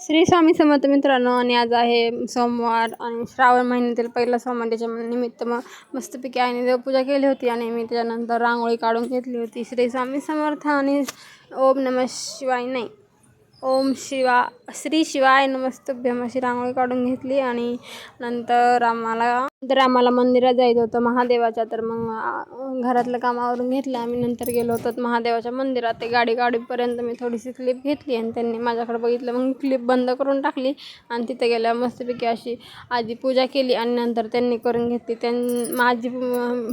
श्री स्वामी समर्थ मित्रांनो, आणि आज आहे सोमवार आणि श्रावण महिन्यातील पहिला सोमवार. त्याच्या निमित्त मस्तपैकी आईने देवपूजा केली होती आणि मी त्याच्यानंतर रांगोळी काढून घेतली होती. श्री स्वामी समर्थ आणि ओम नमः शिवाय नाही, श्री शिवाय नमस्तभ्यम अशी रांगोळी काढून घेतली. आणि नंतर आम्हाला मंदिरात जायचं होतं महादेवाच्या. तर मग घरातलं कामावरून घेतलं. आम्ही नंतर गेलो होतो महादेवाच्या मंदिरात. ते गाडीपर्यंत मी थोडीशी क्लिप घेतली आणि त्यांनी माझ्याकडे बघितलं, मग क्लिप बंद करून टाकली. आणि तिथे गेल्यावर मस्तपैकी अशी आधी पूजा केली आणि नंतर त्यांनी करून घेतली. माझी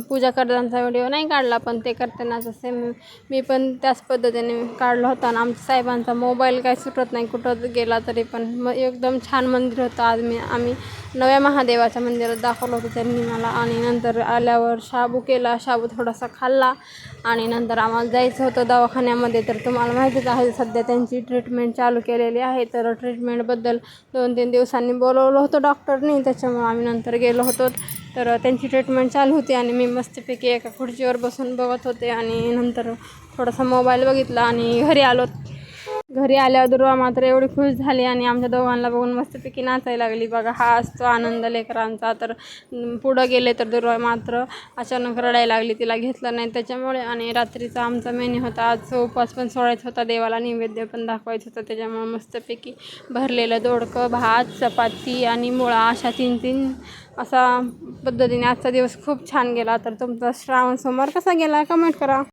पूजा करतानाचा व्हिडिओ नाही काढला, पण ते करतानाचा सेम मी पण त्याच पद्धतीने काढला होता. आणि आमच्या साहेबांचा मोबाईल काय सुटत नाही कुठं गेला तरी. पण एकदम छान मंदिर होतं. आज आम्ही नव्या महादेवाच्या मंदिरात दाखवलं होतं त्यांनी मला. आणि नंतर आल्यावर शाबू थोडासा खाल्ला. आणि नंतर आम्हाला जायचं होतं दवाखान्यामध्ये. तर तुम्हाला माहितीच आहे सध्या त्यांची ट्रीटमेंट चालू केलेली आहे. तर ट्रीटमेंटबद्दल 2-3 दिवसांनी बोलवलं होतं डॉक्टरनी, त्याच्यामुळे आम्ही नंतर गेलो होतो. तर त्यांची ट्रीटमेंट चालू होती आणि मी मस्तपैकी एका खुर्चीवर बसून बघत होते. आणि नंतर थोडासा मोबाईल बघितला आणि घरी आल्यावर दुर्वा मात्र एवढी खुश झाली आणि आमच्या दोघांना बघून मस्तपैकी नाचायला लागली. बघा, हा असतो आनंद लेकरांचा. तर पुढं गेले तर दुर्वा मात्र अचानक रडायला लागली, तिला घेतलं नाही त्याच्यामुळे. आणि रात्रीचा आमचा मेन्यू होता, आज उपवास पण सोडायचा होता, देवाला नैवेद्य पण दाखवायचं होतं. त्याच्यामुळे मस्तपैकी भरलेलं दोडकं, भात, चपाती आणि मुळा अशा 3 असा पद्धतीने आजचा दिवस खूप छान गेला. तर तुमचा श्रावण सोमवार कसा गेला कमेंट करा.